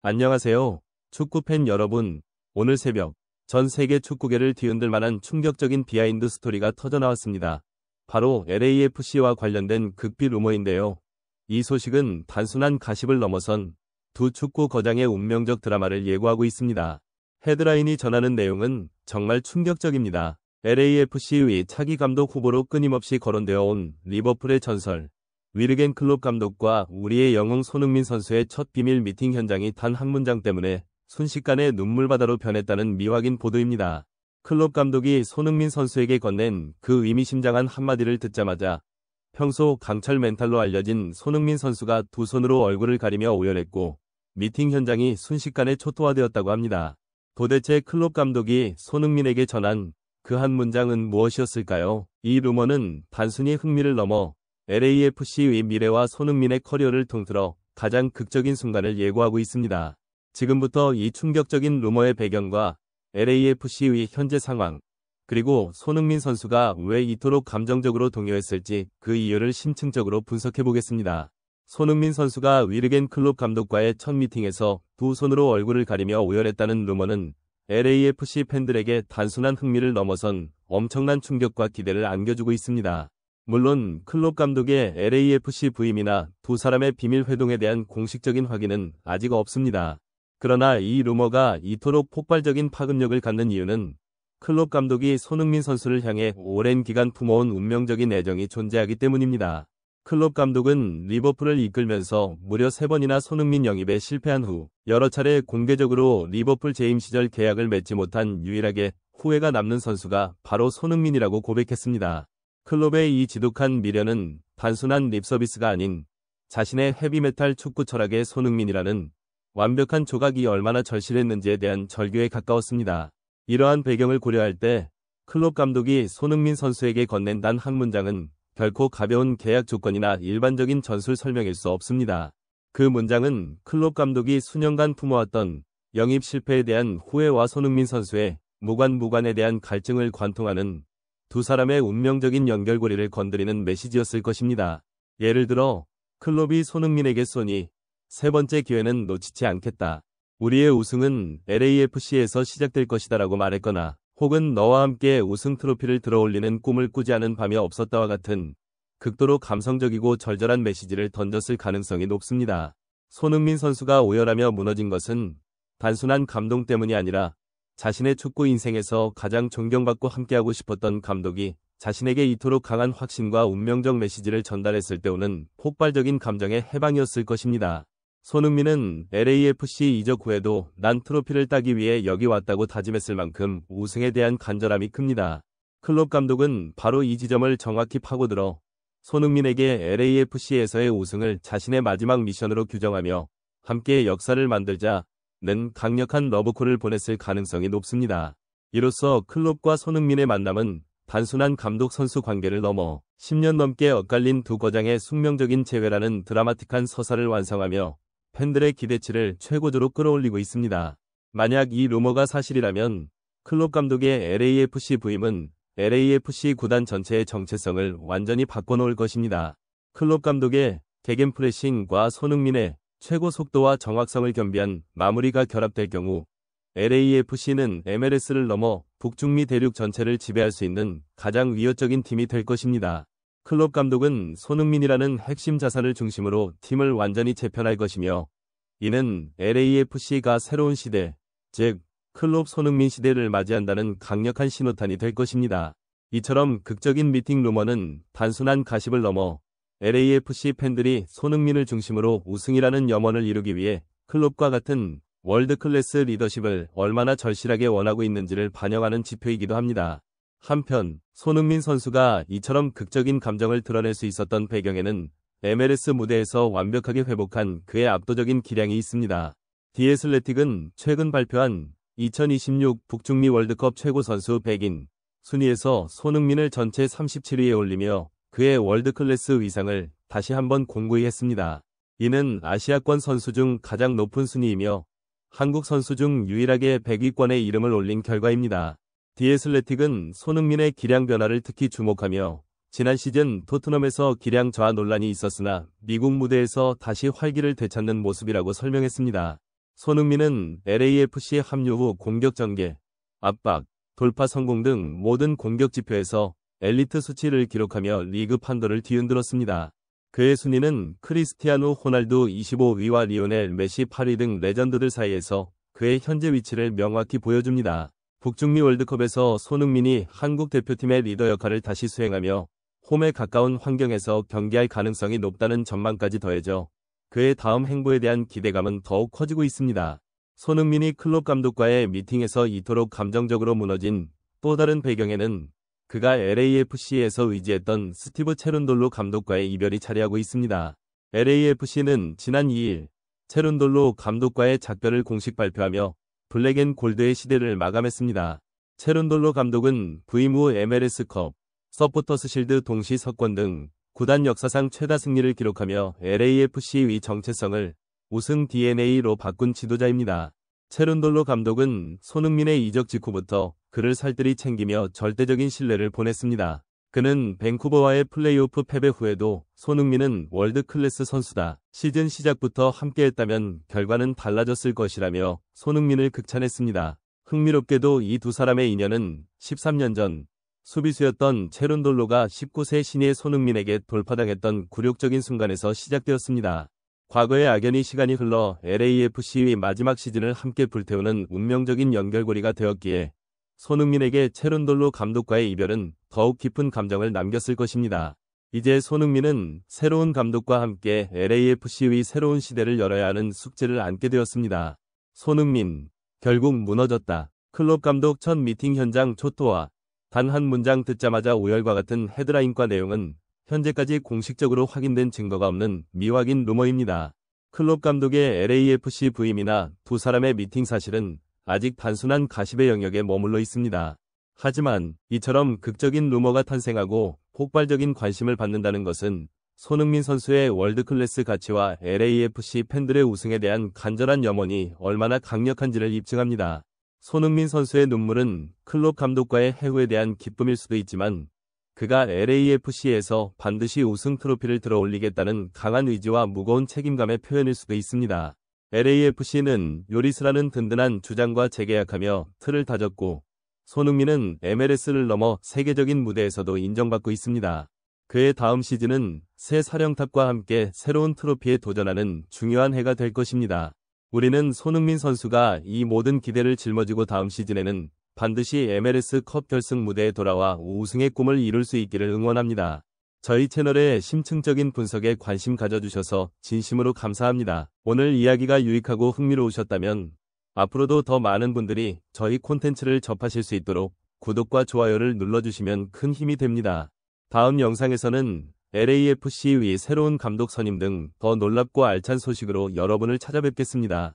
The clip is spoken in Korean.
안녕하세요. 축구팬 여러분. 오늘 새벽 전 세계 축구계를 뒤흔들 만한 충격적인 비하인드 스토리가 터져나왔습니다. 바로 LAFC와 관련된 극비 루머인데요. 이 소식은 단순한 가십을 넘어선 두 축구 거장의 운명적 드라마를 예고하고 있습니다. 헤드라인이 전하는 내용은 정말 충격적입니다. LAFC의 차기 감독 후보로 끊임없이 거론되어 온 리버풀의 전설 위르겐 클롭 감독과 우리의 영웅 손흥민 선수의 첫 비밀 미팅 현장이 단 한 문장 때문에 순식간에 눈물바다로 변했다는 미확인 보도입니다. 클롭 감독이 손흥민 선수에게 건넨 그 의미심장한 한마디를 듣자마자 평소 강철 멘탈로 알려진 손흥민 선수가 두 손으로 얼굴을 가리며 오열했고 미팅 현장이 순식간에 초토화되었다고 합니다. 도대체 클롭 감독이 손흥민에게 전한 그 한 문장은 무엇이었을까요? 이 루머는 단순히 흥미를 넘어 LAFC의 미래와 손흥민의 커리어를 통틀어 가장 극적인 순간을 예고하고 있습니다. 지금부터 이 충격적인 루머의 배경과 LAFC의 현재 상황, 그리고 손흥민 선수가 왜 이토록 감정적으로 동요했을지 그 이유를 심층적으로 분석해 보겠습니다. 손흥민 선수가 위르겐 클롭 감독과의 첫 미팅에서 두 손으로 얼굴을 가리며 오열했다는 루머는 LAFC 팬들에게 단순한 흥미를 넘어선 엄청난 충격과 기대를 안겨주고 있습니다. 물론 클롭 감독의 LAFC 부임이나 두 사람의 비밀 회동에 대한 공식적인 확인은 아직 없습니다. 그러나 이 루머가 이토록 폭발적인 파급력을 갖는 이유는 클롭 감독이 손흥민 선수를 향해 오랜 기간 품어온 운명적인 애정이 존재하기 때문입니다. 클롭 감독은 리버풀을 이끌면서 무려 3번이나 손흥민 영입에 실패한 후 여러 차례 공개적으로 리버풀 재임 시절 계약을 맺지 못한 유일하게 후회가 남는 선수가 바로 손흥민이라고 고백했습니다. 클롭의 이 지독한 미련은 단순한 립서비스가 아닌 자신의 헤비메탈 축구 철학의 손흥민이라는 완벽한 조각이 얼마나 절실했는지에 대한 절규에 가까웠습니다. 이러한 배경을 고려할 때 클롭 감독이 손흥민 선수에게 건넨 단 한 문장은 결코 가벼운 계약 조건이나 일반적인 전술 설명일 수 없습니다. 그 문장은 클롭 감독이 수년간 품어왔던 영입 실패에 대한 후회와 손흥민 선수의 무관에 대한 갈증을 관통하는 두 사람의 운명적인 연결고리를 건드리는 메시지였을 것입니다. 예를 들어 클롭이 손흥민에게 쏘니 세 번째 기회는 놓치지 않겠다. 우리의 우승은 LAFC에서 시작될 것이다 라고 말했거나 혹은 너와 함께 우승 트로피를 들어올리는 꿈을 꾸지 않은 밤이 없었다와 같은 극도로 감성적이고 절절한 메시지를 던졌을 가능성이 높습니다. 손흥민 선수가 오열하며 무너진 것은 단순한 감동 때문이 아니라 자신의 축구 인생에서 가장 존경받고 함께하고 싶었던 감독이 자신에게 이토록 강한 확신과 운명적 메시지를 전달했을 때 오는 폭발적인 감정의 해방이었을 것입니다. 손흥민은 LAFC 이적 후에도 난 트로피를 따기 위해 여기 왔다고 다짐했을 만큼 우승에 대한 간절함이 큽니다. 클롭 감독은 바로 이 지점을 정확히 파고들어 손흥민에게 LAFC에서의 우승을 자신의 마지막 미션으로 규정하며 함께 역사를 만들자 는 강력한 러브콜을 보냈을 가능성이 높습니다. 이로써 클롭과 손흥민의 만남은 단순한 감독-선수 관계를 넘어 10년 넘게 엇갈린 두 거장의 숙명적인 재회라는 드라마틱한 서사를 완성하며 팬들의 기대치를 최고조로 끌어올리고 있습니다. 만약 이 루머가 사실이라면 클롭 감독의 LAFC 부임은 LAFC 구단 전체의 정체성을 완전히 바꿔놓을 것입니다. 클롭 감독의 게겐프레싱과 손흥민의 최고 속도와 정확성을 겸비한 마무리가 결합될 경우 LAFC는 MLS를 넘어 북중미 대륙 전체를 지배할 수 있는 가장 위협적인 팀이 될 것입니다. 클롭 감독은 손흥민이라는 핵심 자산을 중심으로 팀을 완전히 재편할 것이며 이는 LAFC가 새로운 시대, 즉 클롭 손흥민 시대를 맞이한다는 강력한 신호탄이 될 것입니다. 이처럼 극적인 미팅 루머는 단순한 가십을 넘어 LAFC 팬들이 손흥민을 중심으로 우승이라는 염원을 이루기 위해 클롭과 같은 월드클래스 리더십을 얼마나 절실하게 원하고 있는지를 반영하는 지표이기도 합니다. 한편 손흥민 선수가 이처럼 극적인 감정을 드러낼 수 있었던 배경에는 MLS 무대에서 완벽하게 회복한 그의 압도적인 기량이 있습니다. 디 애슬레틱은 최근 발표한 2026 북중미 월드컵 최고 선수 100인 순위에서 손흥민을 전체 37위에 올리며 그의 월드클래스 위상을 다시 한번 공고히 했습니다. 이는 아시아권 선수 중 가장 높은 순위이며 한국 선수 중 유일하게 100위권에 이름을 올린 결과입니다. 디 애슬레틱은 손흥민의 기량 변화를 특히 주목하며 지난 시즌 토트넘에서 기량 저하 논란이 있었으나 미국 무대에서 다시 활기를 되찾는 모습이라고 설명했습니다. 손흥민은 LAFC 합류 후 공격 전개, 압박, 돌파 성공 등 모든 공격 지표에서 엘리트 수치를 기록하며 리그 판도를 뒤흔들었습니다. 그의 순위는 크리스티아누 호날두 25위와 리오넬 메시 8위 등 레전드들 사이에서 그의 현재 위치를 명확히 보여줍니다. 북중미 월드컵에서 손흥민이 한국 대표팀의 리더 역할을 다시 수행하며 홈에 가까운 환경에서 경기할 가능성이 높다는 전망까지 더해져 그의 다음 행보에 대한 기대감은 더욱 커지고 있습니다. 손흥민이 클롭 감독과의 미팅에서 이토록 감정적으로 무너진 또 다른 배경에는 그가 LAFC에서 의지했던 스티브 체룬돌로 감독과의 이별이 자리하고 있습니다. LAFC는 지난 2일 체룬돌로 감독과의 작별을 공식 발표하며 블랙앤골드의 시대를 마감했습니다. 체룬돌로 감독은 부임 후 MLS컵, 서포터스 실드 동시 석권 등 구단 역사상 최다 승리를 기록하며 LAFC의 정체성을 우승 DNA로 바꾼 지도자입니다. 체룬돌로 감독은 손흥민의 이적 직후부터 그를 살뜰히 챙기며 절대적인 신뢰를 보냈습니다. 그는 밴쿠버와의 플레이오프 패배 후에도 손흥민은 월드클래스 선수다. 시즌 시작부터 함께했다면 결과는 달라졌을 것이라며 손흥민을 극찬했습니다. 흥미롭게도 이 두 사람의 인연은 13년 전 수비수였던 체룬돌로가 19세 신예 손흥민에게 돌파당했던 굴욕적인 순간에서 시작되었습니다. 과거의 악연이 시간이 흘러 LAFC의 마지막 시즌을 함께 불태우는 운명적인 연결고리가 되었기에 손흥민에게 체룬돌로 감독과의 이별은 더욱 깊은 감정을 남겼을 것입니다. 이제 손흥민은 새로운 감독과 함께 LAFC의 새로운 시대를 열어야 하는 숙제를 안게 되었습니다. 손흥민, 결국 무너졌다. 클롭 감독 첫 미팅 현장 초토화. 단 한 문장 듣자마자 오열과 같은 헤드라인과 내용은 현재까지 공식적으로 확인된 증거가 없는 미확인 루머입니다. 클롭 감독의 LAFC 부임이나 두 사람의 미팅 사실은 아직 단순한 가십의 영역에 머물러 있습니다. 하지만 이처럼 극적인 루머가 탄생하고 폭발적인 관심을 받는다는 것은 손흥민 선수의 월드클래스 가치와 LAFC 팬들의 우승에 대한 간절한 염원이 얼마나 강력한지를 입증합니다. 손흥민 선수의 눈물은 클롭 감독과의 해후에 대한 기쁨일 수도 있지만 그가 LAFC에서 반드시 우승 트로피를 들어올리겠다는 강한 의지와 무거운 책임감의 표현일 수도 있습니다. LAFC는 요리스라는 든든한 주장과 재계약하며 틀을 다졌고 손흥민은 MLS를 넘어 세계적인 무대에서도 인정받고 있습니다. 그의 다음 시즌은 새 사령탑과 함께 새로운 트로피에 도전하는 중요한 해가 될 것입니다. 우리는 손흥민 선수가 이 모든 기대를 짊어지고 다음 시즌에는 반드시 MLS 컵 결승 무대에 돌아와 우승의 꿈을 이룰 수 있기를 응원합니다. 저희 채널의 심층적인 분석에 관심 가져주셔서 진심으로 감사합니다. 오늘 이야기가 유익하고 흥미로우셨다면 앞으로도 더 많은 분들이 저희 콘텐츠를 접하실 수 있도록 구독과 좋아요를 눌러주시면 큰 힘이 됩니다. 다음 영상에서는 LAFC의 새로운 감독 선임 등 더 놀랍고 알찬 소식으로 여러분을 찾아뵙겠습니다.